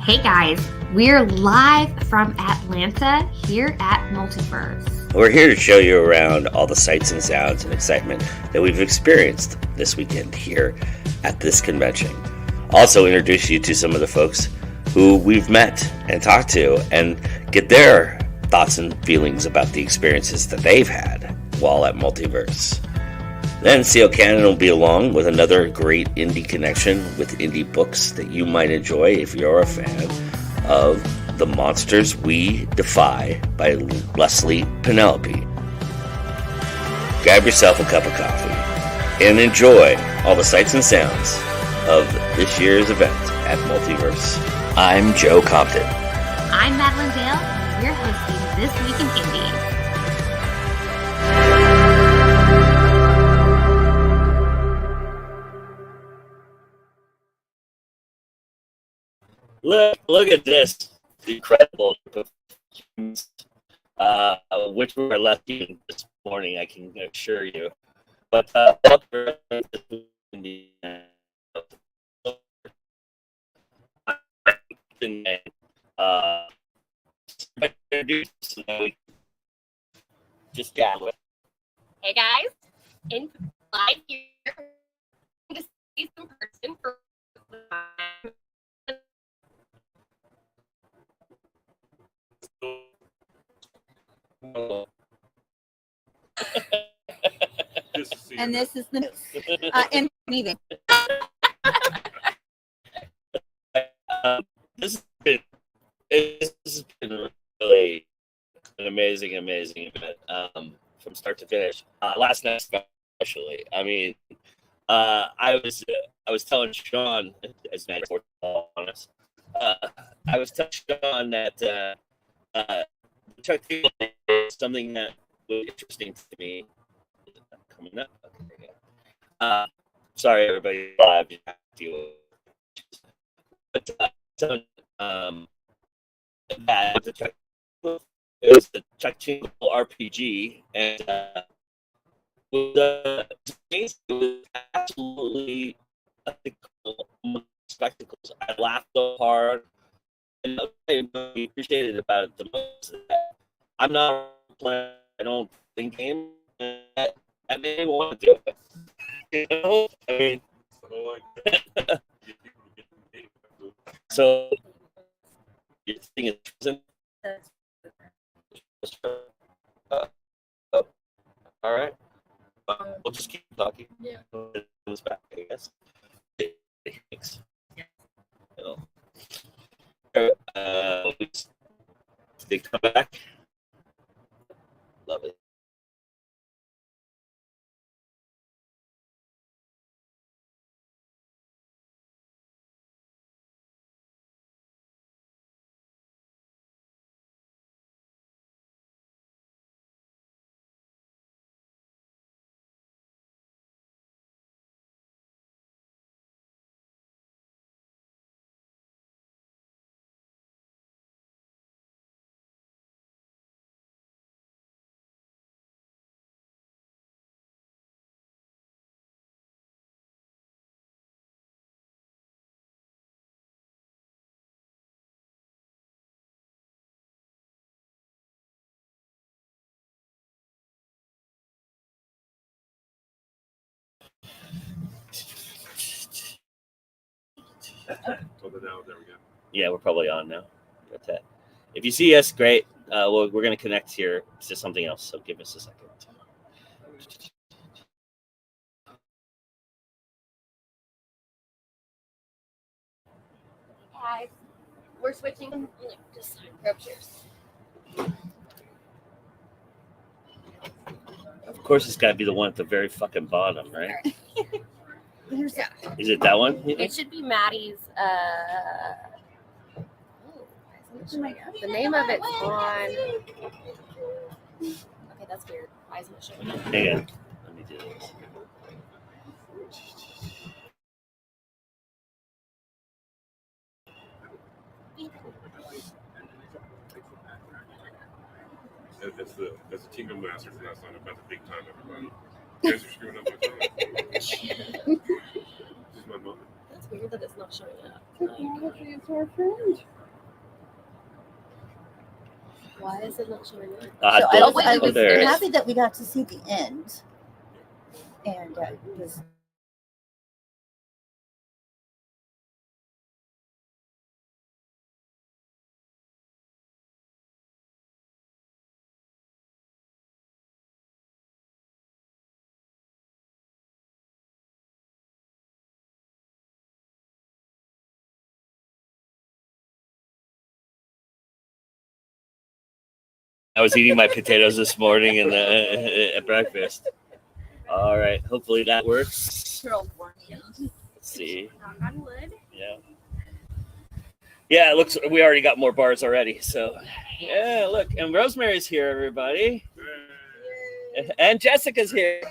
Hey guys, we're live from Atlanta here at Multiverse. We're here to show you around all the sights and sounds and excitement that we've experienced this weekend here at this convention. Also introduce you to some of the folks who we've met and talked to and get their thoughts and feelings about the experiences that they've had while at Multiverse. Then CO Cannon will be along with another great indie connection with indie books that you might enjoy if you're a fan of The Monsters We Defy by Leslie Penelope. Grab yourself a cup of coffee and enjoy all the sights and sounds of this year's event at Multiverse. I'm Joe Compton. I'm Madilynn Dale, and we're hosting This Week in Indie. Look at this incredible which we were lucky this morning, I can assure you. But just got it. Hey guys, in live here to see some person for and this is the in meeting. This has been really an amazing event from start to finish. Last night especially. I mean, I was telling Sean, as Matt honest, I was telling Sean that Chuck Taylor is something that was interesting to me. Coming up. Okay, yeah. Sorry, everybody. Live. But it was the Chuck Taylor RPG, and it was absolutely a spectacles. I laughed so hard, and I appreciated about it the most. I'm not playing. I don't think game. I may want to do it. You know, I mean, so your thing is all right. We'll just keep talking. Yeah. Comes back, I guess. Thanks. You know. They come back. Love it. There we go. Yeah, we're probably on now. If you see us, great. We're going to connect here to something else, so give us a second. guys. We're switching. Just grab chairs. Of course, it's got to be the one at the very fucking bottom, right? Yeah. Is it that one? It should be Maddie's. The name of it's on. Okay, that's weird. Why isn't it showing up? Hang on. Let me do this. That's the Kingdom Masters last night. About the big time, everybody. You guys are screwing up my time. This is my moment. That's weird that it's not showing up. It's our friend. Why is it not showing up? So I I was there. happy that we got to see the end. And it was I was eating my potatoes this morning and at breakfast. All right, hopefully that works. Let's see. Knock on wood. Yeah. Yeah, it looks. We already got more bars already. So, yeah, look, and Rosemary's here, everybody, and Jessica's here.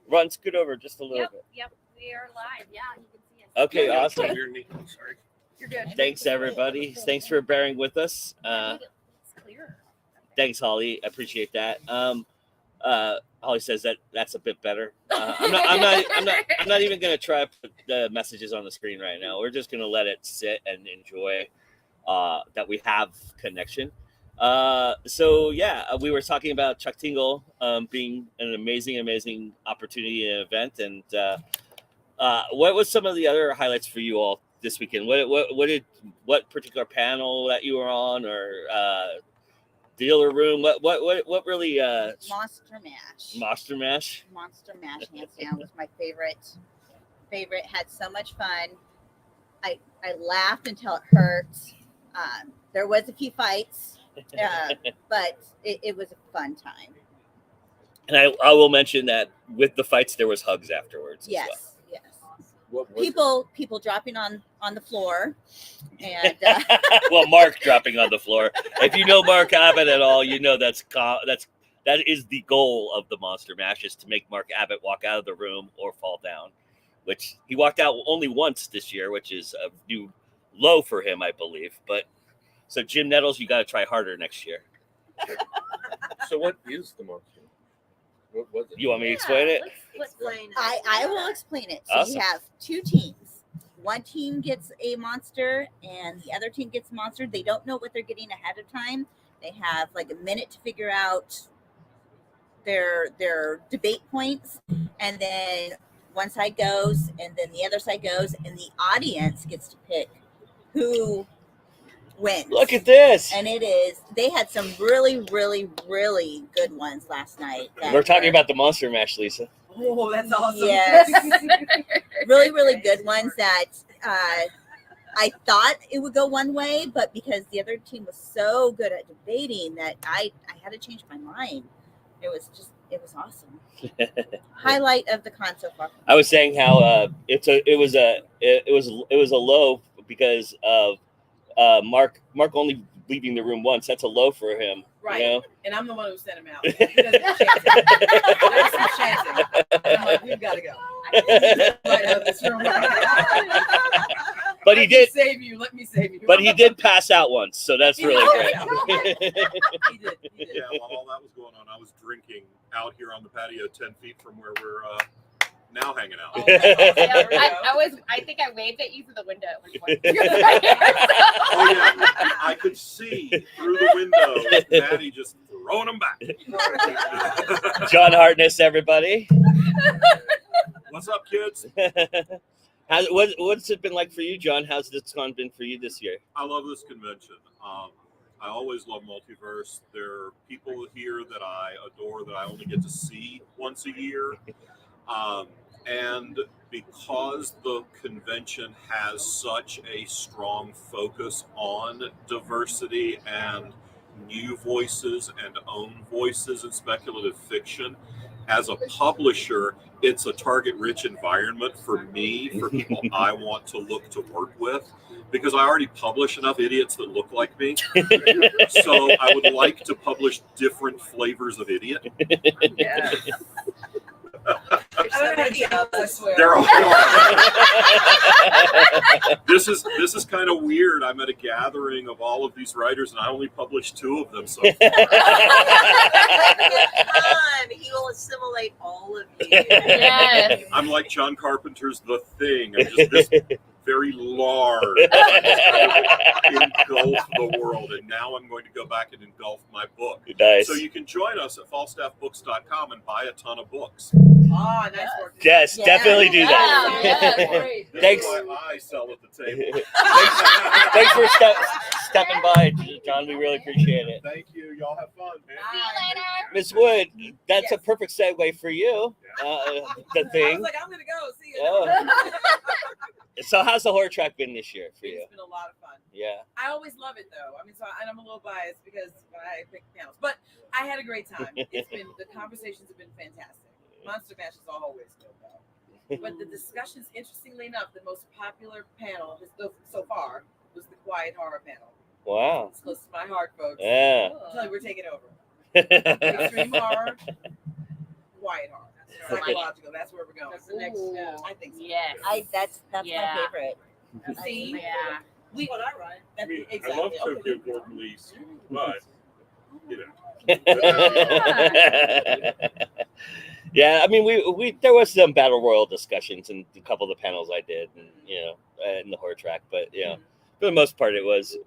Ron, scoot over just a little bit. Yep, we are live. Yeah, you can see us. Okay, awesome. Sorry. You're good. Thanks, everybody. Thanks for bearing with us. It's clearer. Thanks, Holly. I appreciate that. Holly says that's a bit better. I'm not even gonna try to put the messages on the screen right now. We're just gonna let it sit and enjoy that we have connection. So yeah, we were talking about Chuck Tingle being an amazing opportunity and event. And what was some of the other highlights for you all this weekend? What particular panel that you were on, or dealer room? What really? Monster Mash. Monster Mash. Monster Mash, hands down, was my favorite. Had so much fun. I laughed until it hurt. There was a few fights, but it was a fun time. And I will mention that with the fights, there was hugs afterwards. Yes, as yes. People dropping on the floor, and well, Mark dropping on the floor. If you know Mark Abbott at all, you know that is the goal of the Monster Mash, is to make Mark Abbott walk out of the room or fall down, which he walked out only once this year, which is a new low for him, I believe. But so Jim Nettles, you got to try harder next year. So what is the monster? What was it? You want me to explain it? Let's explain it. I will explain it. So Awesome. you have two teams. One team gets a monster, and the other team gets a monster. They don't know what they're getting ahead of time. They have like a minute to figure out their debate points, and then one side goes, and then the other side goes, and the audience gets to pick who wins. Look at this. And they had some really good ones last night. We're talking about the Monster Mash, Lisa. Oh, that's awesome. Yes. really good ones that I thought it would go one way, but because the other team was so good at debating that I had to change my mind. It was awesome. Highlight of the con so far. I was saying how it was a low because of Mark only leaving the room once. That's a low for him. Right. You know? And I'm the one who sent him out. He doesn't chance it. There's some chancing. And I'm like, we've got to go. Right out of this room. But he did save you. Let me save you. But he did pass out once, so that's really great. He did. Yeah, while all that was going on, I was drinking out here on the patio 10 feet from where we're now hanging out. Oh, yeah, I think I waved at you through the window at one point. Oh yeah, I could see through the window Maddie just throwing them back. John Hartness, everybody. What's up, kids? What's it been like for you, John? How's this con been for you this year? I love this convention. I always love Multiverse. There are people here that I adore that I only get to see once a year. And because the convention has such a strong focus on diversity and new voices and own voices in speculative fiction, as a publisher, it's a target-rich environment for me, for people I want to look to work with, because I already publish enough idiots that look like me. So I would like to publish different flavors of idiot. Yeah. I swear. They're all This is kind of weird. I'm at a gathering of all of these writers, and I only published 2 of them so far. He will assimilate all of you. Yes. I'm like John Carpenter's The Thing. I'm just this very large, engulf the world, and now I'm going to go back and engulf my book. Nice. So you can join us at falstaffbooks.com and buy a ton of books. Ah, nice work. Yes, Yeah. definitely do that. Yeah, great. This Thanks. is why I sell at the table. Thanks for stepping by, John. We really appreciate it. Thank you. Y'all have fun, man. See you later. Miss Wood, that's a Yes. perfect segue for you. The I was thing. like, I'm gonna go. See you. Oh. So how's the horror track been this year for you? It's been a lot of fun. Yeah. I always love it though. I mean, and I'm a little biased because I pick panels, but I had a great time. The conversations have been fantastic. Monster Mash is always good though. But the discussions, interestingly enough, the most popular panel so far was the quiet horror panel. Wow. It's close to my heart, folks. Yeah. I'm telling you, we're taking over. Extreme horror, quiet horror, psychological. That's where we're going. That's the next Ooh. step. I think so. Yes. That's Yeah. my favorite. See, Yeah. we What I write. I mean, exactly. I love Tokyo Gore Police, but you know. Yeah, I mean, we there was some battle royal discussions in a couple of the panels I did, and in the horror track, but for the most part, it was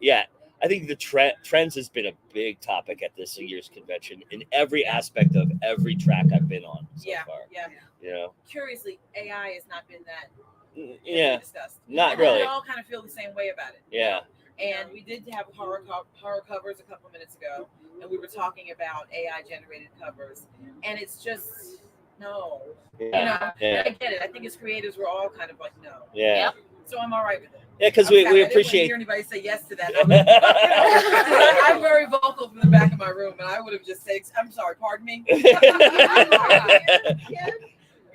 I think the trends has been a big topic at this year's convention in every aspect of every track I've been on so far. Yeah. Curiously, AI has not been that discussed. Not I think really. We all kind of feel the same way about it. Yeah. And we did have horror covers a couple minutes ago, and we were talking about AI generated covers, and it's just no. Yeah. And I get it. I think as creators, we're all kind of like no. Yeah. Yep. So I'm all right with it. Yeah, because I we didn't appreciate. hear anybody say yes to that. I'm very vocal from the back of my room, and I would have just said, "I'm sorry, pardon me."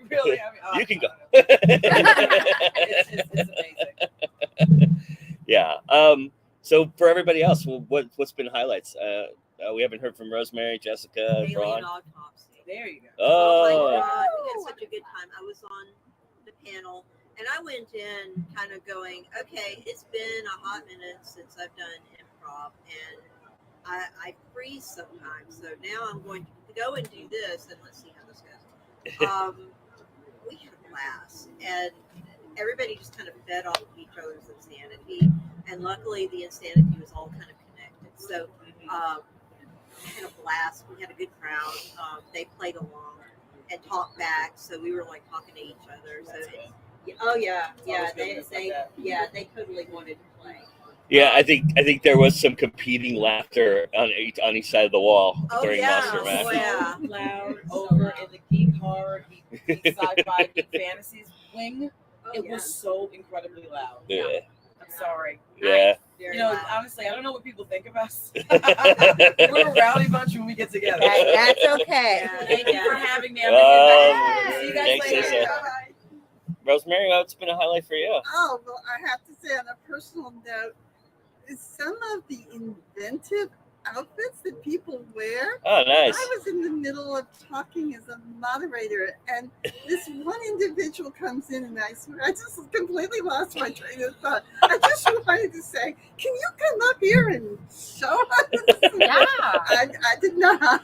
Really, I mean, You can go. It's amazing. Yeah. So for everybody else, what's been highlights? We haven't heard from Rosemary, Jessica, Alien Ron. autopsy. There you go. Oh my Oh. God, we had such a good time. I was on the panel and I went in kind of going, okay, it's been a hot minute since I've done improv and I freeze sometimes. So now I'm going to go and do this and let's see how this goes. We had a blast and everybody just kind of fed off each other's insanity. And luckily the insanity was all kind of connected. So we had a blast. We had a good crowd. They played along and talked back, so we were like talking to each other. So, they totally wanted to play. Yeah, I think there was some competing laughter on each side of the wall during Monster Mash. Oh yeah, Loud over in the geek horror, geek sci-fi, geek fantasies wing. It was so incredibly loud. Yeah. I'm sorry. Yeah. Very You know, loud. honestly, I don't know what people think of us. We're a rowdy bunch when we get together. That's okay. Thank you for having me. Oh, See you guys thanks, later. Lisa. Rosemary, what's been a highlight for you? Oh, well, I have to say on a personal note, is some of the inventive outfits that people wear. Oh, nice. I was in the middle of talking as a moderator, and this one individual comes in, and I swear, I just completely lost my train of thought. I just wanted to say, can you come up here and show us? Yeah. I did not,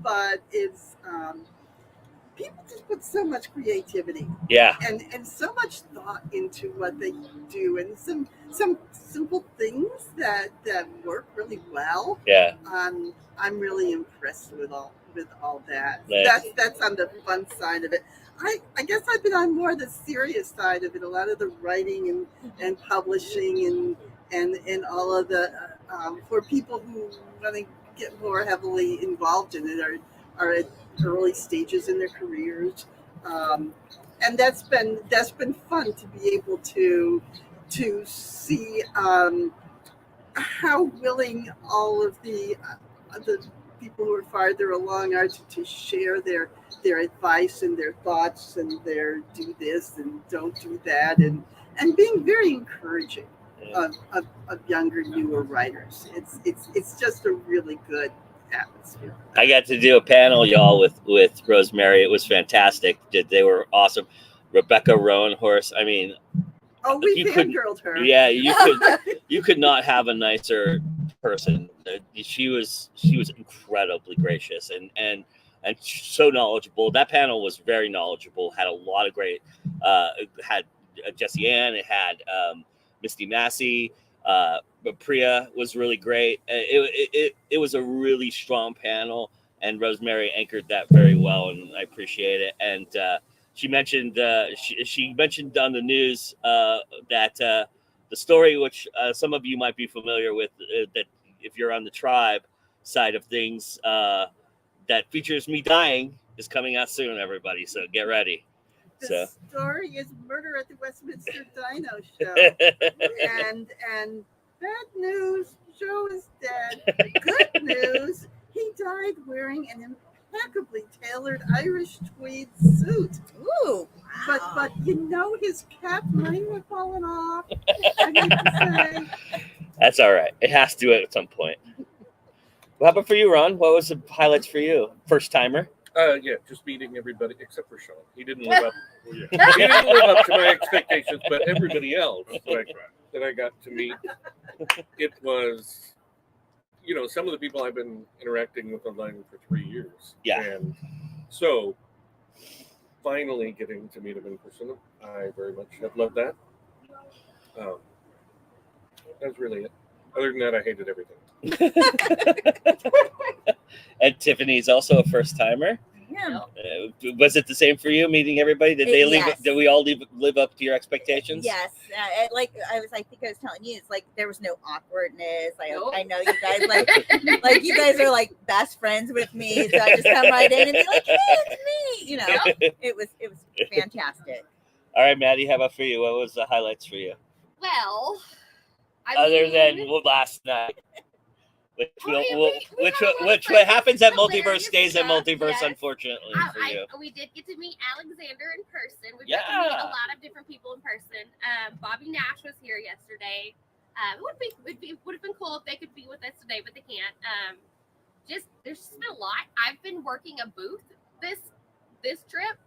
but it's, people just put so much creativity Yeah. and so much thought into what they do, and some simple things that work really well. Yeah. I'm really impressed with all that. Nice. That's on the fun side of it. I guess I've been on more the serious side of it. A lot of the writing and publishing and all of the for people who want to get more heavily involved in it are at early stages in their careers, and that's been fun to be able to see how willing all of the people who are farther along are to share their advice and their thoughts and their do this and don't do that, and being very encouraging of younger, newer writers. It's just a really good atmosphere. I got to do a panel, y'all, with Rosemary. It was fantastic. They were awesome. Rebecca Roanhorse. I mean, Oh, we you could, fangirled her. yeah, you could not have a nicer person. She was incredibly gracious and so knowledgeable. That panel was very knowledgeable. Had a lot of great. Had Jessie Ann. It had Misty Massey. But Priya was really great. It was a really strong panel, and Rosemary anchored that very well, and I appreciate it. And she mentioned she mentioned on the news that the story, which some of you might be familiar with, that if you're on the tribe side of things, that features me dying, is coming out soon, everybody. So get ready. The story is Murder at the Westminster Dino Show. and bad news, Joe is dead. Good news, he died wearing an impeccably tailored Irish tweed suit. Ooh, wow. But his cap might have fallen off. I need to say. That's all right. It has to at some point. How about for you, Ron? What was the highlights for you? First timer? Yeah, just meeting everybody except for Sean. He didn't live up. He didn't live up to my expectations, but everybody else that I got to meet, it was, some of the people I've been interacting with online for 3 years. Yeah. And so, finally getting to meet them in person, I very much have loved that. That's really it. Other than that, I hated everything. And Tiffany's also a first timer. Yeah. Was it the same for you, meeting everybody? Did they leave? Yes. Did we all live up to your expectations? Yes. I think I was telling you, it's like there was no awkwardness. I know you guys like you guys are like best friends with me, so I just come right in and be like, hey, it's me. It was fantastic. All right, Maddie, how about for you? What was the highlights for you? Well, Other than last night. Which what happens at Multiverse stays at Multiverse, yes. Unfortunately for you. We did get to meet Alexander in person. We got to meet a lot of different people in person. Bobby Nash was here yesterday. It would have been cool if they could be with us today, but they can't. There's just been a lot. I've been working a booth this trip,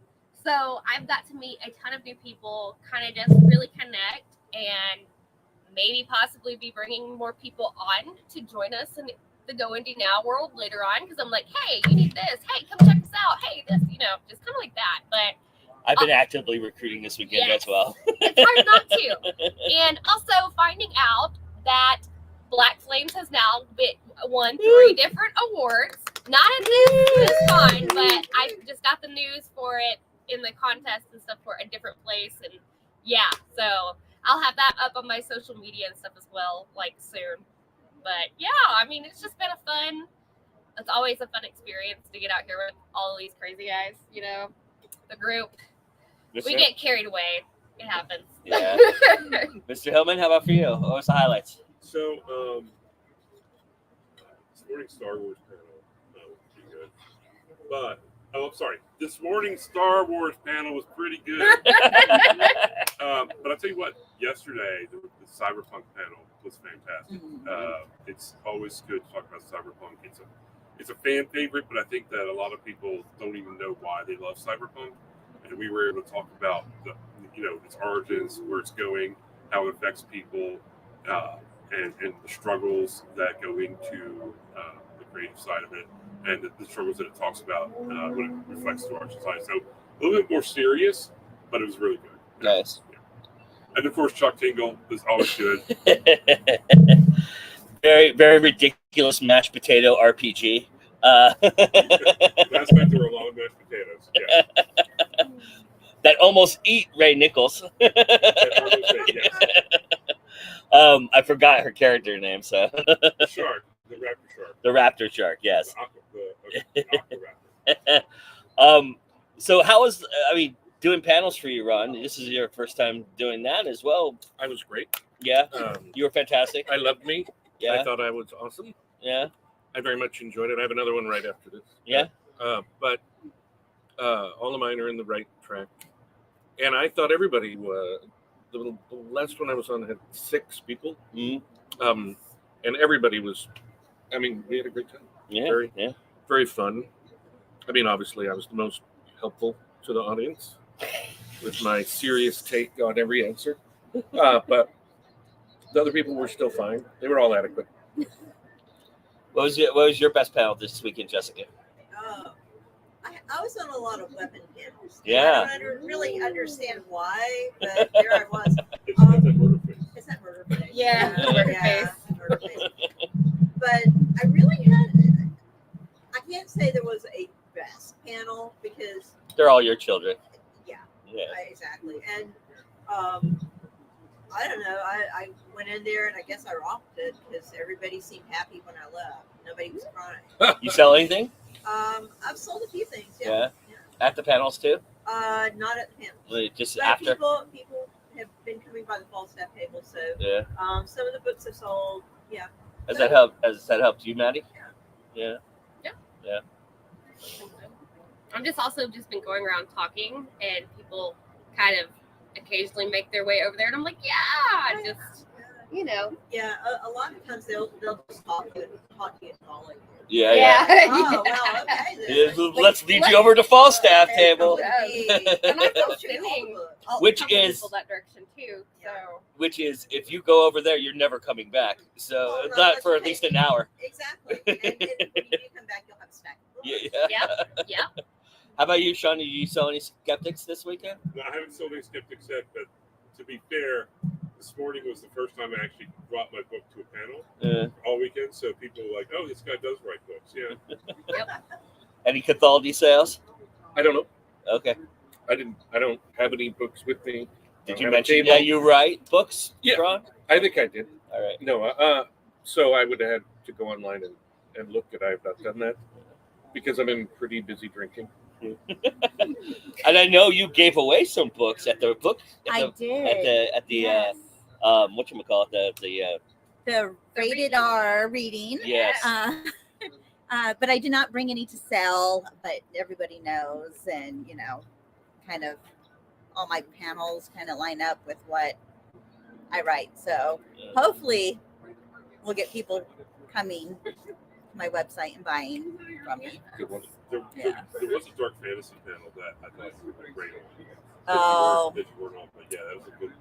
so I've got to meet a ton of new people, kind of just really connect and maybe possibly be bringing more people on to join us in the Go Indie Now world later on, because I'm like, hey, you need this. Hey, come check this out. Hey, this, just kind of like that. But I've been actively recruiting this weekend as well. It's hard not to. And also finding out that Black Flames has now won 3 different awards. Not at this con, but I just got the news for it in the contest and stuff for a different place. And so I'll have that up on my social media and stuff as well, like soon. But it's just been it's always a fun experience to get out here with all of these crazy guys, the group. We get carried away. It happens. Yeah. Mr. Hillman, how about for you? What was the highlights? So, this morning's Star Wars panel was pretty good. But, I'm sorry. This morning's Star Wars panel was pretty good. But I'll tell you what, yesterday, the Cyberpunk panel was fantastic. It's always good to talk about Cyberpunk. It's a fan favorite, but I think that a lot of people don't even know why they love Cyberpunk. And we were able to talk about its origins, where it's going, how it affects people, and the struggles that go into the creative side of it, and the struggles that it talks about when it reflects to our society. So a little bit more serious, but it was really good. Nice. Yeah. And of course, Chuck Tingle is always good. Very, very ridiculous mashed potato RPG. That's meant to were long mashed potatoes. Yeah. That almost eat Ray Nichols. Yes. I forgot her character name. So The shark, the raptor shark. The raptor shark, yes. The aqua raptor. So how was doing panels for you, Ron? This is your first time doing that as well. I was great. Yeah, you were fantastic. I loved me. Yeah, I thought I was awesome. Yeah, I very much enjoyed it. I have another one right after this. Yeah, but all of mine are in the right track, and I thought everybody was. The last one I was on had 6 people, and everybody was. We had a great time. Very, very fun. I mean, obviously, I was the most helpful to the audience with my serious take on every answer. But the other people were still fine. They were all adequate. What was your best panel this weekend, Jessica? I was on a lot of weapon panels. Yeah. I don't really understand why, but there I was. Is that murder face? Yeah, murder face. Murder face. But I really I can't say there was a best panel because They're all your children. Yeah. Yeah. Exactly. And I don't know. I went in there and I guess I rocked it because everybody seemed happy when I left. Nobody was crying. You sell anything? I've sold a few things. Yeah. At the panels too? Not at the panels. Wait, just But after? people have been coming by the fall staff table, so Yeah. some of the books have sold. Yeah. Has that helped you, Maddie? Yeah. I'm just been going around talking, and people kind of occasionally make their way over there, and I'm like, yeah, just you know. Yeah, a lot of times they'll just talk to you and call it. Yeah. Oh, well, okay. Then. Yeah, let's lead you over to fall staff table. And I'm still spinning Which a couple is- people that direction too. So Which is, if you go over there, you're never coming back. So Oh, no, not that's for at okay. least an hour. Exactly. And when you do come back, you'll have a stack of books. Yeah. How about you, Sean? Did you sell any skeptics this weekend? No, I haven't sold any skeptics yet, but to be fair, this morning was the first time I actually brought my book to a panel all weekend. So people were like, "Oh, this guy does write books." Yeah. Any Cathaldi sales? I don't know. Okay. I don't have any books with me. Did I you don't have a mention table. that you write books, Yeah. Ron? I think I did. All right. No, so I would have had to go online and look at. I have not done that because I've been pretty busy drinking. And I know you gave away some books at the book. I did. At the Yes. whatchamacallit, The rated R reading. Yes. But I did not bring any to sell, but everybody knows, and kind of all my panels kind of line up with what I write. So hopefully we'll get people coming to my website and buying from me. There was a dark fantasy panel that I thought was great. Oh. That you weren't on, but yeah, that was a really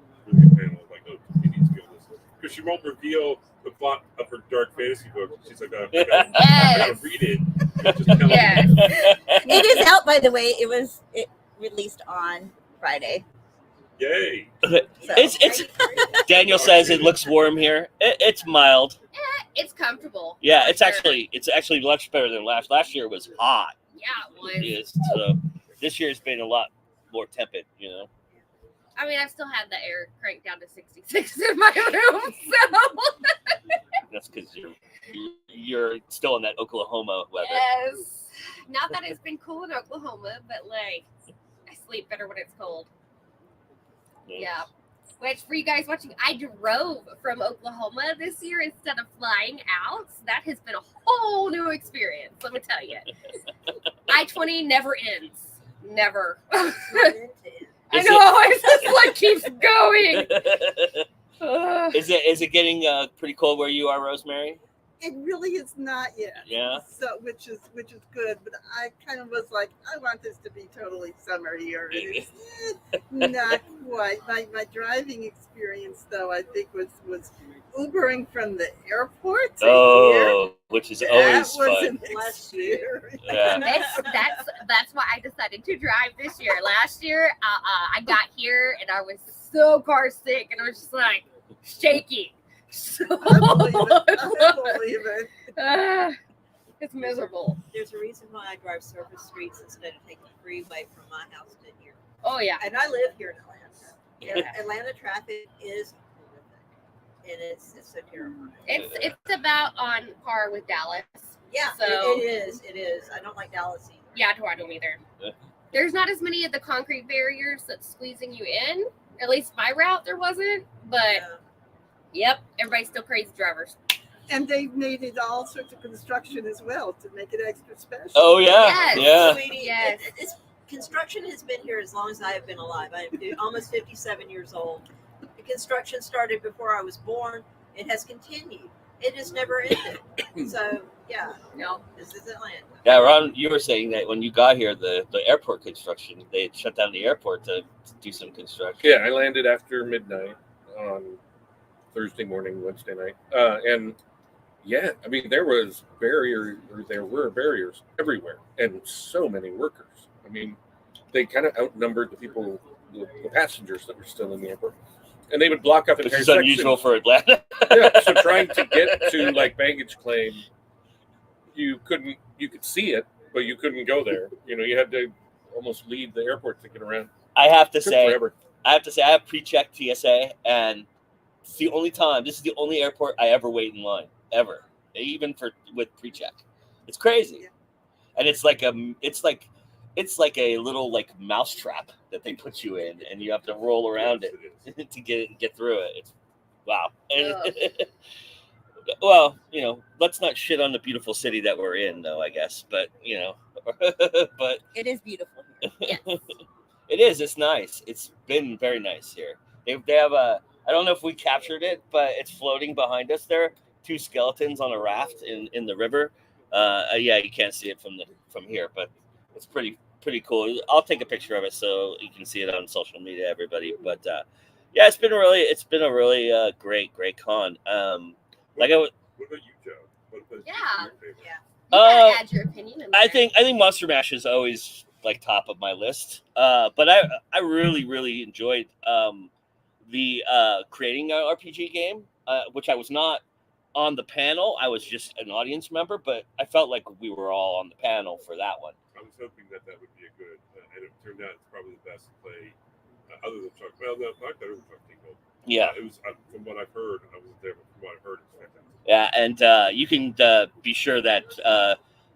good panel. Like, oh, you need to be on this because she won't reveal the plot of her dark fantasy book. She's like, I gotta read it. Just tell me. It is out, by the way. It released on Friday. Yay! It's Daniel says it looks warm here. It's mild. it's comfortable. Yeah, for it's sure. actually much better than last. Last year was hot. Yeah, it was. Yes, so this year's been a lot more tepid. I mean, I've still had the air cranked down to 66 in my room, so. That's because you're still in that Oklahoma weather. Yes. Not that it's been cool in Oklahoma, but like, I sleep better when it's cold. Yeah. Which, for you guys watching, I drove from Oklahoma this year instead of flying out. So that has been a whole new experience, let me tell you. I-20 never ends. Never. I know, it just like keeps going. Is it getting pretty cold where you are, Rosemary? It really is not yet. Yeah. So which is good, but I kind of was like, I want this to be totally summer here. And it's not quite. My driving experience though, I think was Ubering from the airport to here. Which is always That was fun. an experience. Yeah. That's why I decided to drive this year. Last year, I got here and I was so car sick and I was just like shaking. So I believe it. It's miserable. There's a reason why I drive surface streets instead of taking the freeway from my house to here. Oh yeah. And I live here in Atlanta. Atlanta traffic is horrific, and it's so terrible. It's about on par with Dallas. Yeah, So it is. I don't like Dallas either. yeah, I don't either. There's not as many of the concrete barriers that's squeezing you in. At least my route there wasn't, but yep, everybody's still crazy drivers. And they've made it all sorts of construction as well to make it extra special. Oh yeah, Yes. yeah. Sweetie, Yes. it's construction has been here as long as I have been alive. I'm almost 57 years old. The construction started before I was born. It has continued. it has never ended. So yeah, No. this is Atlanta. Yeah, Ron, you were saying that when you got here, the airport construction, they had shut down the airport to do some construction. Yeah, I landed after midnight on Thursday morning, Wednesday night, and yeah, I mean there were barriers everywhere, and so many workers. I mean, they kind of outnumbered the people, the passengers that were still in the airport, and they would block up Which entire is unusual sections. for Atlanta. Yeah, so trying to get to like baggage claim, you could see it, but you couldn't go there. You know, you had to almost leave the airport to get around. I have to Took say, forever. I have pre-checked TSA, and it's the only time. This is the only airport I ever wait in line ever, even with pre-check. It's crazy, and it's like a little like mousetrap that they put you in, and you have to roll around it to get through it. It's wow. Well, you know, let's not shit on the beautiful city that we're in, though. I guess, but you know, but It is beautiful here. Yes. it is. It's nice. It's been very nice here. They have a. I don't know if we captured it, but it's floating behind us there. 2 skeletons on a raft in the river. Yeah, you can't see it from here, but it's pretty cool. I'll take a picture of it so you can see it on social media, everybody. But yeah, it's been a really great con. What about you, Joe? What was Yeah. your favorite? You gotta add your opinion in there. I think Monster Mash is always like top of my list. But I really enjoyed the creating an RPG game, which I was not on the panel. I was just an audience member, but I felt like we were all on the panel for that one. I was hoping that would be a good, and it turned out it's probably the best play, other than Chuck. Well, no, not better than Chuck Tingle. Yeah. It was from what I've heard. I wasn't there, but from what I've heard, it's fantastic. Yeah, and you can be sure that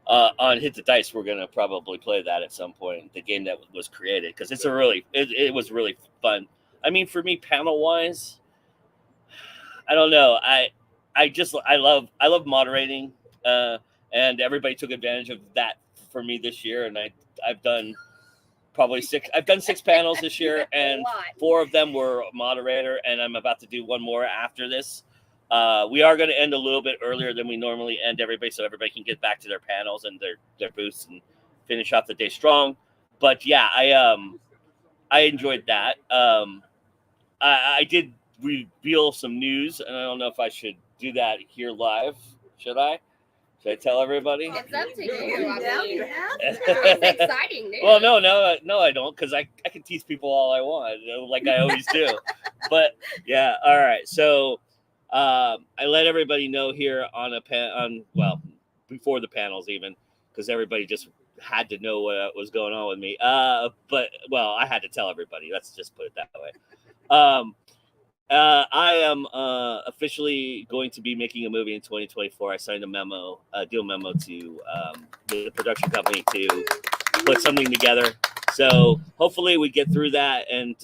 on Hit the Dice, we're gonna probably play that at some point. The game that was created, because it's it was really fun. I mean, for me, panel wise, I don't know. I love moderating, and everybody took advantage of that for me this year. And I've done probably 6. I've done 6 panels this year, and 4 of them were moderator, and I'm about to do one more after this. We are going to end a little bit earlier than we normally end, everybody, so everybody can get back to their panels and their booths and finish off the day strong. But yeah, I enjoyed that. I did reveal some news, and I don't know if I should do that here live. Should I? Should I tell everybody? It's up to you. I Now mean, you have it's exciting news. Well, no, I don't, because I can tease people all I want, like I always do. But yeah, all right. So I let everybody know here on before the panels even, because everybody just had to know what was going on with me. But I had to tell everybody. Let's just put it that way. I am officially going to be making a movie in 2024. I signed a deal memo to the production company to put something together. So hopefully we get through that, and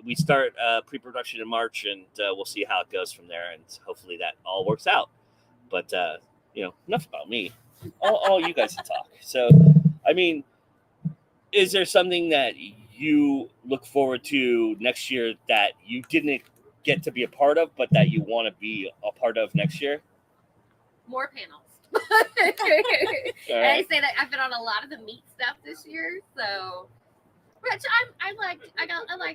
we start pre-production in March, and we'll see how it goes from there. And hopefully that all works out. But enough about me. All you guys can talk. So, I mean, is there something that you look forward to next year that you didn't get to be a part of, but that you want to be a part of next year? More panels. Right. And I say that I've been on a lot of the meat stuff this year, so which I like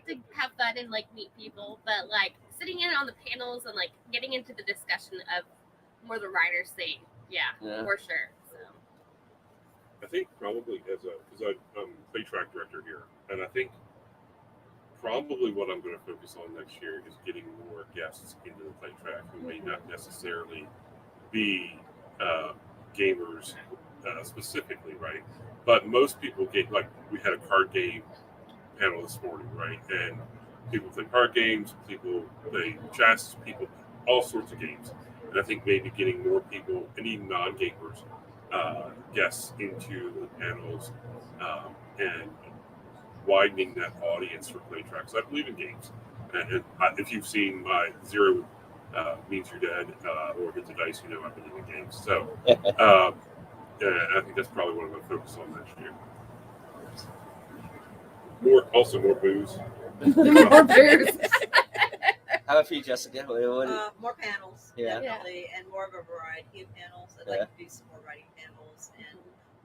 to have fun and like meet people, but like sitting in on the panels and like getting into the discussion of more the writers thing, yeah. For sure. So I think probably because I'm play track director here, and I think probably what I'm going to focus on next year is getting more guests into the play track who may not necessarily be gamers specifically, right? But most people like we had a card game panel this morning, right? And people play card games, people play chess, people all sorts of games. And I think maybe getting more people, and even non-gamers, guests into the panels and widening that audience for play tracks. I believe in games. And if you've seen my Zero Means You're Dead or Hit the Dice, you know I believe in games. So I think that's probably what I'm going to focus on next year. More booze. more beers. How about for you, Jessica? More panels, Yeah. definitely, and more of a variety of panels. I'd like to do some more writing panels and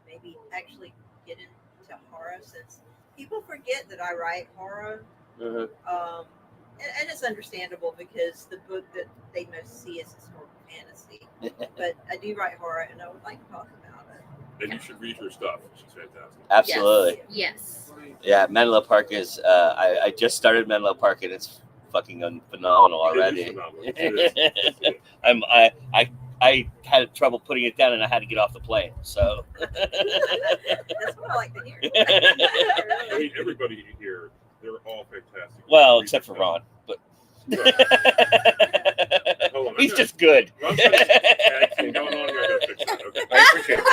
maybe actually get into horror, since people forget that I write horror. And it's understandable because the book that they most see is historical fantasy. But I do write horror, and I would like to talk about it. And you should read her stuff. She's fantastic. Absolutely. Yes. Yeah, Menlo Park is. I just started Menlo Park, and it's fucking phenomenal already. It is phenomenal. I had trouble putting it down, and I had to get off the plane. So That's what I like to hear. I mean, everybody here, they're all fantastic. Well, except for Ron, but he's just good. Ron's got a tag team going on. I gotta fix that. Okay, I appreciate it.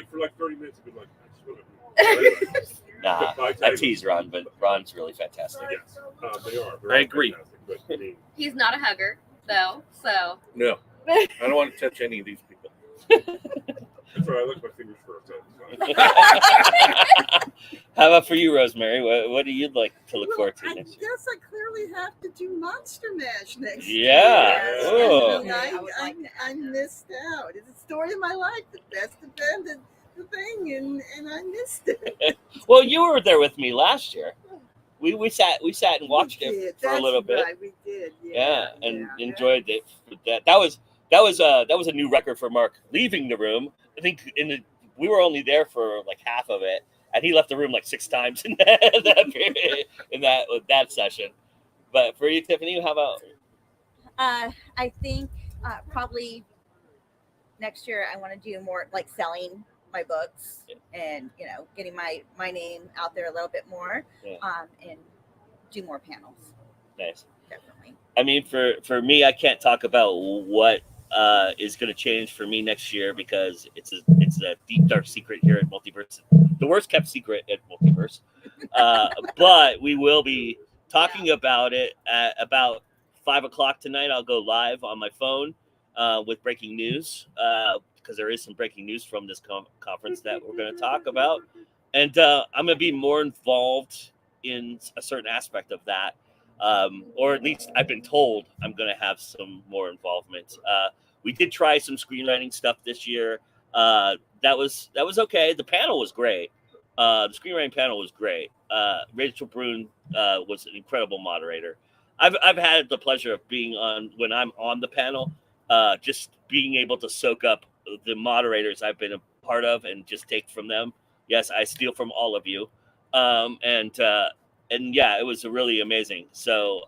For like 30 minutes, I've been like, nah, I tease Ron, but Ron's really fantastic. Yes, they are. I agree. But, I mean, He's not a hugger, though, so. No, I don't want to touch any of these people. that's right. I lick my fingers first. So it's fine. How about for you, Rosemary? What do you like to look forward to I next year? guess I clearly have to do Monster Mash next Yeah. year. Oh. And I would like to I add that. missed out. It's a story of my life, the best defended the thing, and I missed it. Well, you were there with me last year. We sat and watched We it did. for a That's little bit. right, we did. Yeah, and yeah. enjoyed it. That was a new record for Mark leaving the room. I think we were only there for like half of it, and he left the room like 6 times in that period, in that session. But for you, Tiffany, how about? I think probably next year I want to do more like selling my books and getting my name out there a little bit more, and do more panels. Nice. Definitely. I mean, for me, I can't talk about what is going to change for me next year because it's a deep dark secret here at Multiverse, the worst kept secret at Multiverse. But we will be talking about it at about 5:00 tonight. I'll go live on my phone with breaking news because there is some breaking news from this conference that we're going to talk about, and I'm going to be more involved in a certain aspect of that. Or at least I've been told I'm going to have some more involvement. We did try some screenwriting stuff this year. That was okay. The panel was great. The screenwriting panel was great. Rachel Brune was an incredible moderator. I've had the pleasure of being on when I'm on the panel, just being able to soak up the moderators I've been a part of and just take from them. Yes, I steal from all of you. And yeah, it was really amazing. So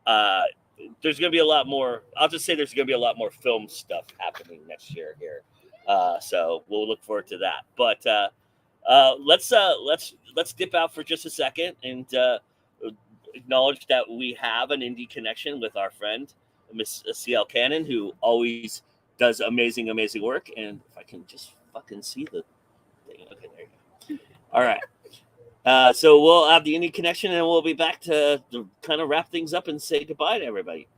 there's going to be a lot more. I'll just say there's going to be a lot more film stuff happening next year here. So we'll look forward to that. But let's dip out for just a second and acknowledge that we have an indie connection with our friend, Miss CL Cannon, who always does amazing work. And if I can just fucking see the thing. Okay, there you go. All right. So we'll have the indie connection and we'll be back to kind of wrap things up and say goodbye to everybody.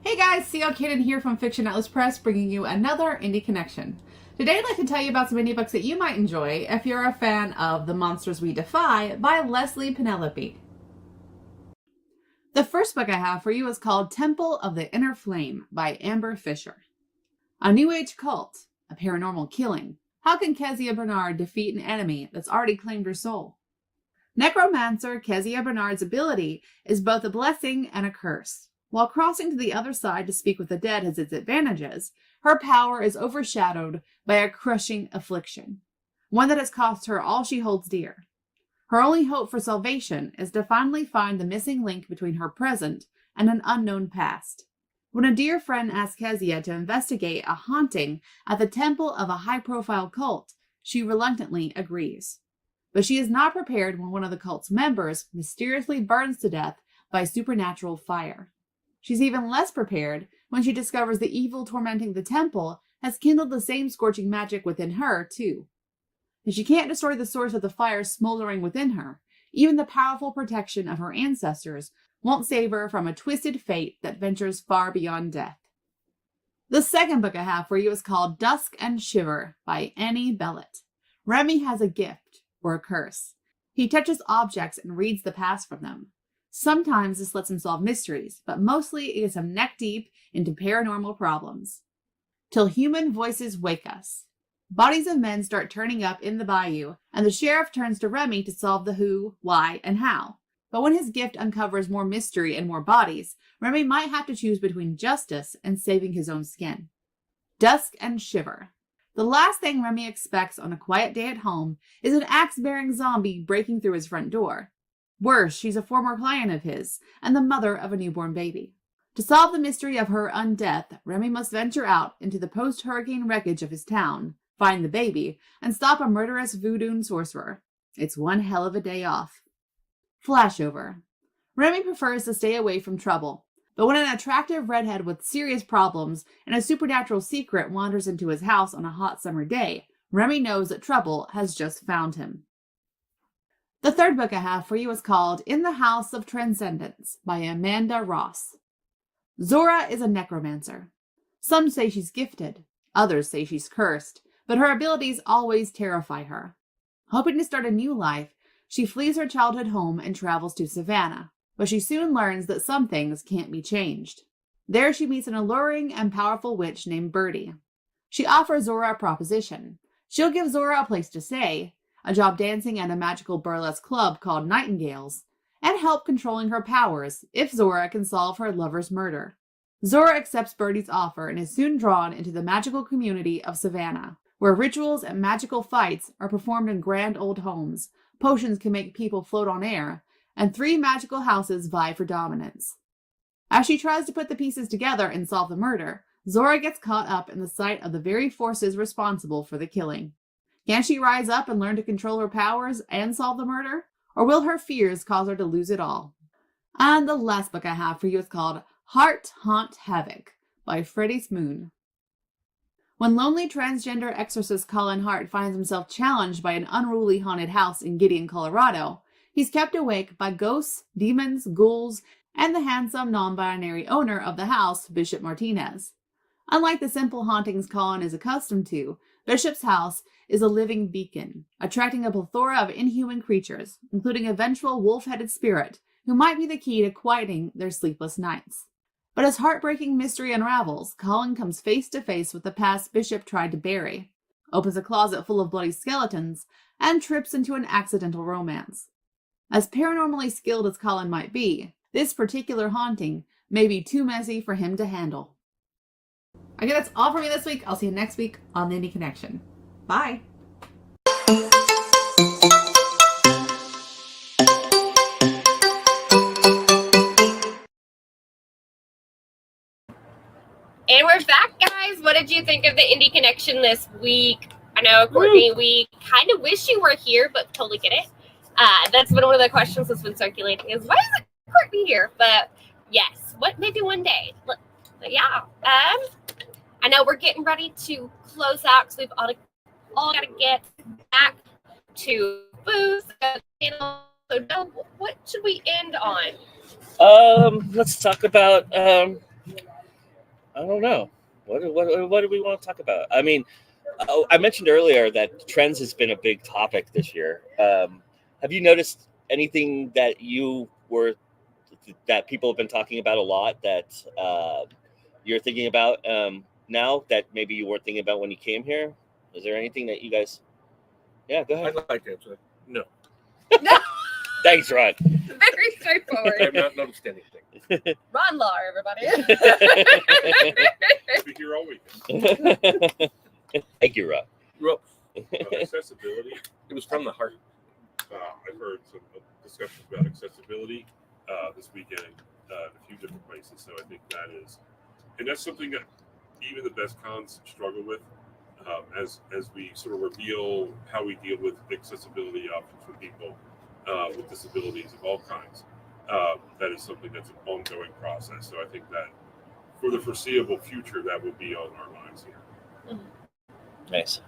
Hey guys, CL Cannon here from Fiction Atlas Press, bringing you another Indie Connection. Today I'd like to tell you about some indie books that you might enjoy if you're a fan of The Monsters We Defy by Leslie Penelope. The first book I have for you is called Temple of the Inner Flame by Amber Fisher. A New Age cult, a paranormal killing. How can Kezia Bernard defeat an enemy that's already claimed her soul? Necromancer Kezia Bernard's ability is both a blessing and a curse. While crossing to the other side to speak with the dead has its advantages, her power is overshadowed by a crushing affliction, one that has cost her all she holds dear. Her only hope for salvation is to finally find the missing link between her present and an unknown past. When a dear friend asks Kezia to investigate a haunting at the temple of a high-profile cult, she reluctantly agrees. But she is not prepared when one of the cult's members mysteriously burns to death by supernatural fire. She's even less prepared when she discovers the evil tormenting the temple has kindled the same scorching magic within her, too. If she can't destroy the source of the fire smoldering within her, even the powerful protection of her ancestors won't save her from a twisted fate that ventures far beyond death. The second book I have for you is called Dusk and Shiver by Annie Bellett. Remy has a gift, or a curse. He touches objects and reads the past from them. Sometimes this lets him solve mysteries, but mostly it gets him neck deep into paranormal problems. Till human voices wake us. Bodies of men start turning up in the bayou, and the sheriff turns to Remy to solve the who, why, and how. But when his gift uncovers more mystery and more bodies, Remy might have to choose between justice and saving his own skin. Dusk and Shiver. The last thing Remy expects on a quiet day at home is an axe-bearing zombie breaking through his front door. Worse, she's a former client of his, and the mother of a newborn baby. To solve the mystery of her undeath, Remy must venture out into the post-hurricane wreckage of his town, find the baby, and stop a murderous voodoo sorcerer. It's one hell of a day off. Flashover. Remy prefers to stay away from trouble, but when an attractive redhead with serious problems and a supernatural secret wanders into his house on a hot summer day, Remy knows that trouble has just found him. The third book I have for you is called In the House of Transcendence by Amanda Ross. Zora is a necromancer. Some say she's gifted, others say she's cursed, but her abilities always terrify her. Hoping to start a new life, she flees her childhood home and travels to Savannah, but she soon learns that some things can't be changed. There she meets an alluring and powerful witch named Birdie. She offers Zora a proposition. She'll give Zora a place to stay, a job dancing at a magical burlesque club called Nightingales, and help controlling her powers if Zora can solve her lover's murder. Zora accepts Birdie's offer and is soon drawn into the magical community of Savannah, where rituals and magical fights are performed in grand old homes, potions can make people float on air, and 3 magical houses vie for dominance. As she tries to put the pieces together and solve the murder, Zora gets caught up in the sight of the very forces responsible for the killing. Can she rise up and learn to control her powers and solve the murder? Or will her fears cause her to lose it all? And the last book I have for you is called Heart Haunt Havoc by Freddie Smoon. When lonely transgender exorcist Colin Hart finds himself challenged by an unruly haunted house in Gideon, Colorado, he's kept awake by ghosts, demons, ghouls, and the handsome non-binary owner of the house, Bishop Martinez. Unlike the simple hauntings Colin is accustomed to, Bishop's house is a living beacon, attracting a plethora of inhuman creatures, including a vengeful wolf-headed spirit who might be the key to quieting their sleepless nights. But as heartbreaking mystery unravels, Colin comes face to face with the past Bishop tried to bury, opens a closet full of bloody skeletons, and trips into an accidental romance. As paranormally skilled as Colin might be, this particular haunting may be too messy for him to handle. Okay, that's all for me this week. I'll see you next week on the Indie Connection. Bye. And we're back, guys. What did you think of the Indie Connection this week? I know, Courtney, we kind of wish you were here, but totally get it. That's been one of the questions that's been circulating is, why isn't Courtney here? But yes, maybe one day. But yeah, I know we're getting ready to close out because we've all got to get back to booth. So, Joe, what should we end on? Let's talk about. I don't know. What do we want to talk about? I mean, I mentioned earlier that trends has been a big topic this year. Have you noticed anything that that people have been talking about a lot that you're thinking about now that maybe you weren't thinking about when you came here? Is there anything that you guys? Yeah, go ahead. I'd like to answer. No. Thanks, Ron. Very straightforward. I've not noticed anything. Ron Law, everybody. Be here all weekend. Thank you, Ron. Accessibility. It was from the heart. I've heard some discussions about accessibility this weekend in a few different places. So I think that's something that even the best cons struggle with as we sort of reveal how we deal with accessibility options for people with disabilities of all kinds. That is something that's an ongoing process. So I think that for the foreseeable future, that will be on our minds here. Nice.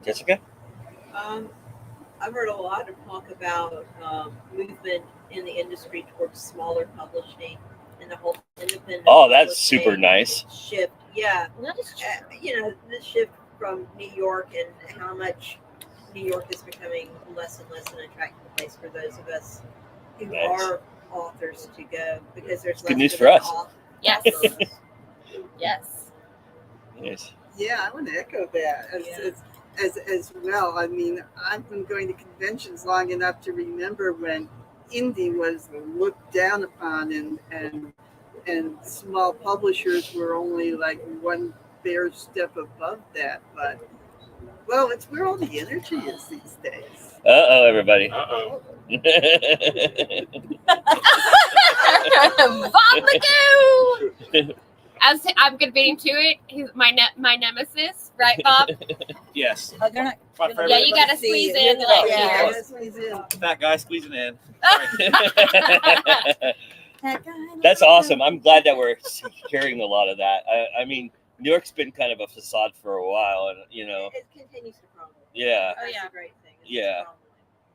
Jessica? I've heard a lot of talk about movement in the industry towards smaller publishing and the whole independent. Oh, that's super publishing nice. shift. Yeah, That is true. you know, the shift from New York and how much New York is becoming less and less an attractive place for those of us who Nice. are authors to go, because there's Good less news of for an us. Yes. authors. Yes. Yes. Yeah, I want to echo that as well. I mean, I've been going to conventions long enough to remember when indie was looked down upon, and small publishers were only like one bare step above that. But well, it's where all the energy is these days. Uh-oh, everybody. Uh-oh. Bob Magoo! I'm gonna beat him to it. He's my nemesis, right, Bob? Yes. Oh, they're not. Fun for Yeah, you everybody. gotta See, squeeze in like yeah. here. Squeeze in. Fat guy squeezing in. That's awesome. I'm glad that we're hearing a lot of that. I mean, New York's been kind of a facade for a while, and It continues to crumble. yeah, Oh, yeah. That's a great thing. It's Yeah. crumbling.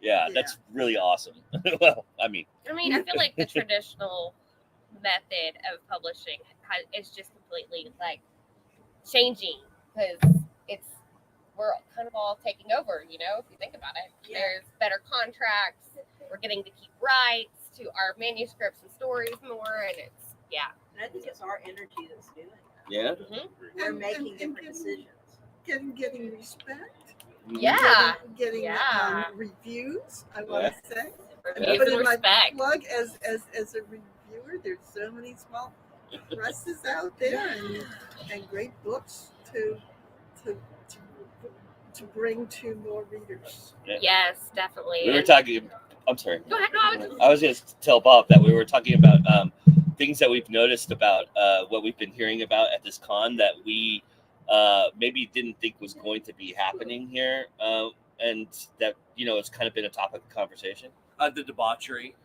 yeah, that's really awesome. Well, I mean, I feel like the traditional method of publishing is just completely like changing because we're kind of all taking over. If you think about it, Yeah. there's better contracts. We're getting to keep rights to our manuscripts and stories more, and it's And I think it's our energy that's doing that. yeah, We're And- making and different decisions. Getting respect. yeah, Getting Yeah. Reviews. I want to say. reviews Put and in my respect. plug as a reviewer. There's so many small presses out there and great books to bring to more readers. Yes, definitely. we were talking. I'm sorry. Go ahead. No, I was going to tell Bob that we were talking about things that we've noticed about what we've been hearing about at this con that we maybe didn't think was going to be happening here, and that it's kind of been a topic of conversation. The debauchery.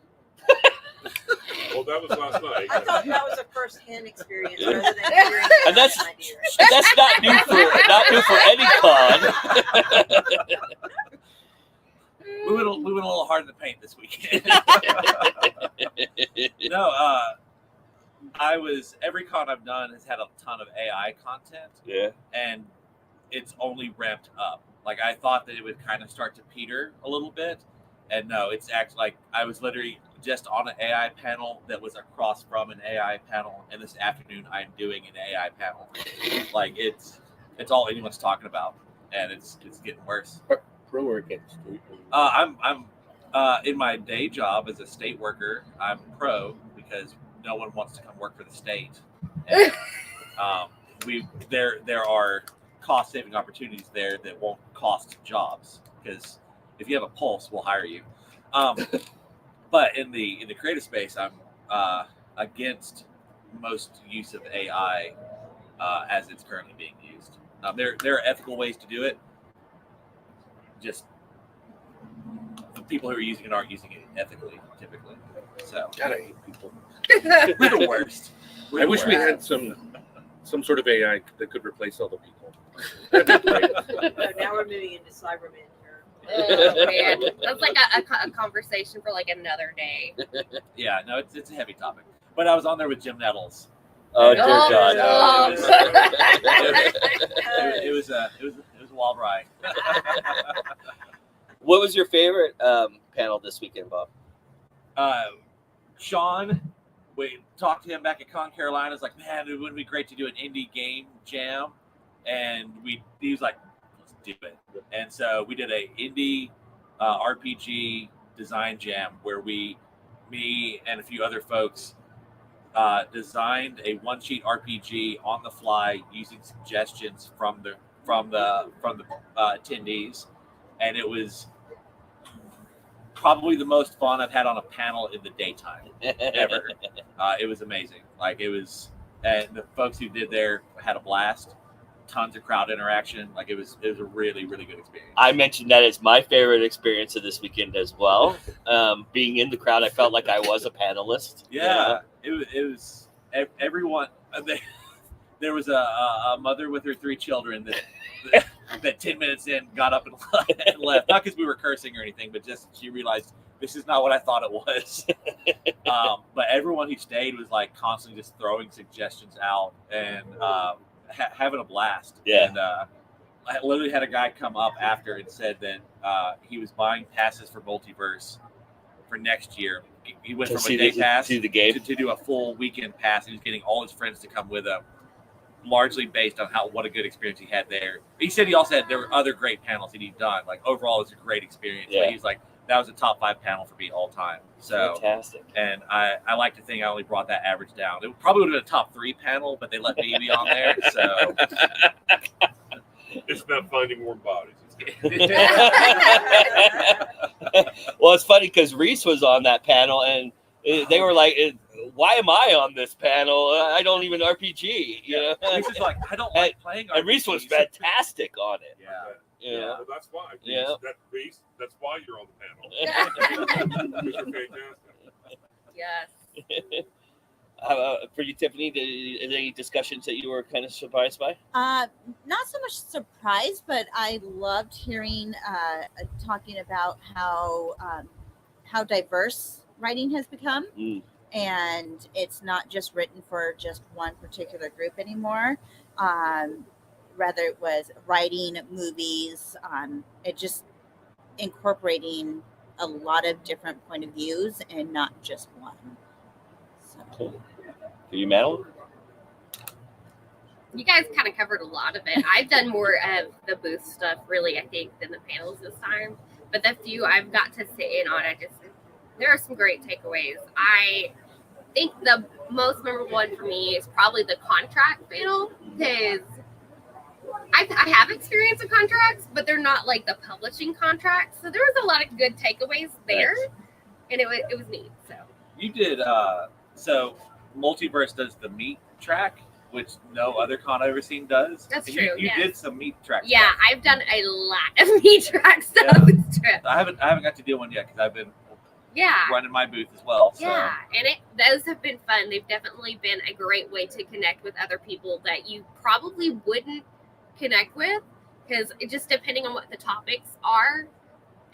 Well, that was last night. I thought that was a first-hand experience rather than hearing And that's- ideas. That's not new for any con. We went a little hard in the paint this weekend. No, every con I've done has had a ton of AI content, Yeah. and it's only ramped up. Like I thought that it would kind of start to peter a little bit, and no, it's actually like I was literally just on an AI panel that was across from an AI panel, and this afternoon I'm doing an AI panel. Like it's all anyone's talking about, and it's getting worse. Pro or against? I'm in my day job as a state worker. I'm pro because no one wants to come work for the state. And, there are cost saving opportunities there that won't cost jobs, because if you have a pulse, we'll hire you. But in the creative space, I'm against most use of AI as it's currently being used. There are ethical ways to do it. Just the people who are using it aren't using it ethically, typically. So God, I hate people. we're the worst. We're I the wish we worst. had some sort of AI that could replace all the people. That'd be great. So now we're moving into Cyberman here. Oh man, that's like a conversation for like another day. Yeah, no, it's a heavy topic. But I was on there with Jim Nettles. Oh dear Oh, God. no. It was a wild ride. What was your favorite panel this weekend, Bob? Sean, we talked to him back at Con Carolina. It's like, man, it wouldn't be great to do an indie game jam, and he was like, let's do it. And so we did a indie RPG design jam where me and a few other folks designed a one-sheet RPG on the fly using suggestions from the attendees, and it was probably the most fun I've had on a panel in the daytime ever. It was amazing. Like it was, and the folks who did there had a blast. Tons of crowd interaction. Like it was a really, really good experience. I mentioned that it's my favorite experience of this weekend as well. Being in the crowd, I felt like I was a panelist. Yeah, it was everyone. There was a mother with her 3 children that 10 minutes in got up and left. Not because we were cursing or anything, but just she realized this is not what I thought it was. But everyone who stayed was like constantly just throwing suggestions out and having a blast. Yeah. And I literally had a guy come up after and said that he was buying passes for Multiverse for next year. He went from a day pass to the game to do a full weekend pass. He was getting all his friends to come with him, largely based on what a good experience he had there. He said he also had there were other great panels that he'd done. Like overall, it was a great experience. Yeah. But he's like, that was a top 5 panel for me all time. So fantastic. And I like to think I only brought that average down. It probably would have been a top 3 panel, but they let me be on there. So it's about finding warm bodies. Well, it's funny because Reese was on that panel, and they were like, "Why am I on this panel? I don't even RPG." You know, Reese is like, "I don't like playing RPGs." And Reese was fantastic on it. Yeah. Well, that's why. Reese, that's why you're on the panel. Because you're fantastic. Yes. For you, Tiffany, is there any discussions that you were kind of surprised by? Not so much surprised, but I loved hearing talking about how diverse writing has become, and it's not just written for just one particular group anymore. Rather, it was writing, movies, it just incorporating a lot of different point of views and not just one. Cool. For you, Madilynn? You guys kind of covered a lot of it. I've done more of the booth stuff, really, I think, than the panels this time. But the few I've got to sit in on, there are some great takeaways. I think the most memorable one for me is probably the contract panel, because I have experience with contracts, but they're not like the publishing contracts. So there was a lot of good takeaways there, and it was neat. So you did. So Multiverse does the meat track, which no other con I've ever seen does. That's and true. You did some meat track. Yeah, stuff. I've done a lot of meat track stuff this trip. I haven't got to do one yet because I've been running my booth as well. So. Yeah, and those have been fun. They've definitely been a great way to connect with other people that you probably wouldn't connect with, because it just depending on what the topics are,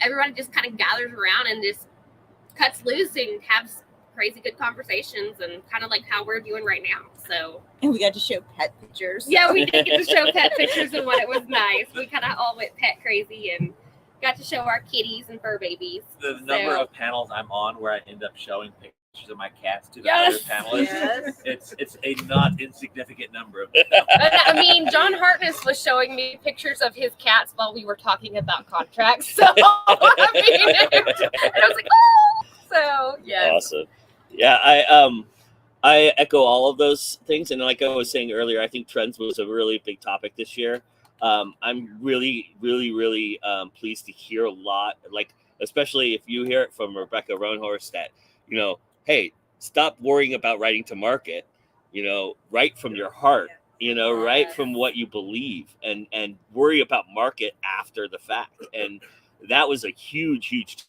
everybody just kind of gathers around and just cuts loose and has crazy good conversations, and kind of like how we're doing right now. So, and we got to show pet pictures. Yeah, we did get to show pet pictures, and what it was nice. We kind of all went pet crazy and got to show our kitties and fur babies. The number of panels I'm on where I end up showing pictures of my cats to the other panelists, it's a not insignificant number of them. I mean, John Hartness was showing me pictures of his cats while we were talking about contracts. So, I mean, and I was like, oh, so yeah. Awesome. Yeah, I echo all of those things, and like I was saying earlier, I think trends was a really big topic this year. I'm really, really, really pleased to hear a lot, like especially if you hear it from Rebecca Roanhorst that, you know, hey, stop worrying about writing to market, you know, write from your heart, you know, write from what you believe, and worry about market after the fact. And that was a huge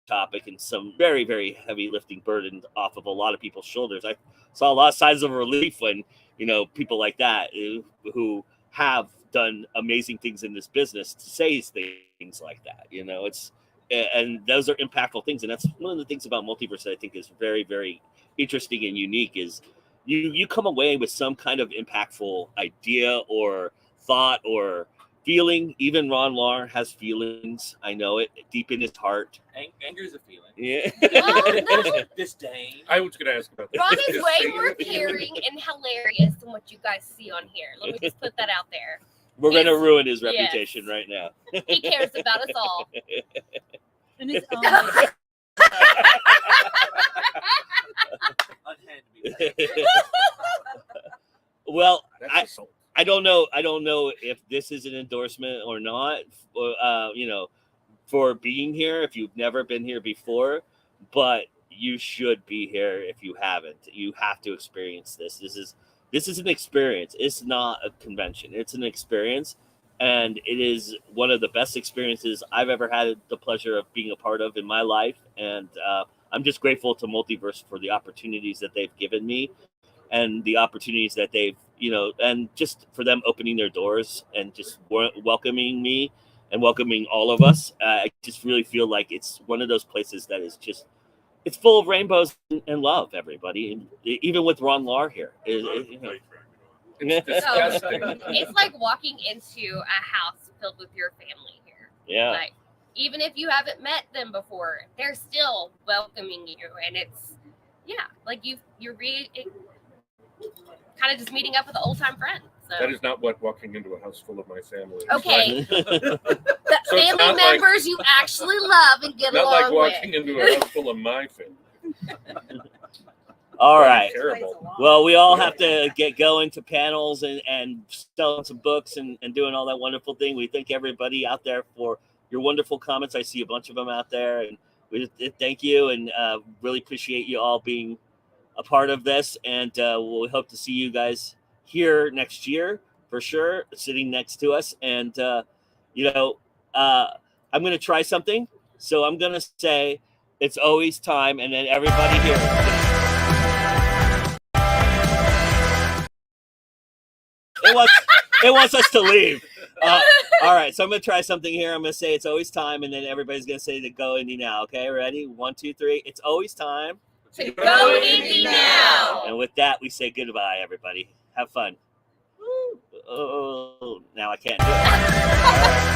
topic and some very, very heavy lifting burden off of a lot of people's shoulders. I saw a lot of signs of relief when, you know, people like that who have done amazing things in this business to say things like that, you know, and those are impactful things. And that's one of the things about Multiverse that I think is very, very interesting and unique is you come away with some kind of impactful idea or thought or feeling. Even Ron Lahr has feelings. I know it deep in his heart. Anger is a feeling. Yeah. Well, disdain. I was going to ask about that. Ron is way more caring and hilarious than what you guys see on here. Let me just put that out there. We're going to ruin his reputation right now. He cares about us all. And his own. Well, I don't know. I don't know if this is an endorsement or not, you know, for being here. If you've never been here before, but you should be here if you haven't. You have to experience this. This is an experience. It's not a convention. It's an experience, and it is one of the best experiences I've ever had the pleasure of being a part of in my life. And I'm just grateful to Multiverse for the opportunities that they've given me, and the opportunities that they've, you know, and just for them opening their doors and just welcoming me and welcoming all of us. I just really feel like it's one of those places that is just, it's full of rainbows and love, everybody. And even with Ron Lahr here. It's like walking into a house filled with your family here. Yeah. Like, even if you haven't met them before, they're still welcoming you. And it's, like you're kind of just meeting up with an old-time friend. So. That is not what walking into a house full of my family is okay. like. The So it's family not members you actually love and get Not along like walking into a house full of my family. All right. Terrible. Well, we all have to get going to panels and selling some books and doing all that wonderful thing. We thank everybody out there for your wonderful comments. I see a bunch of them out there, and we just thank you and really appreciate you all being a part of this. And we hope to see you guys here next year for sure, sitting next to us. And, I'm going to try something. So I'm going to say it's always time. And then everybody here. It wants us to leave. All right, so I'm going to try something here. I'm going to say it's always time, and then everybody's going to say to go Indy now. Okay, ready? 1, 2, 3. It's always time to go Indy now. And with that, we say goodbye, everybody. Have fun. Oh, now I can't do it. All right.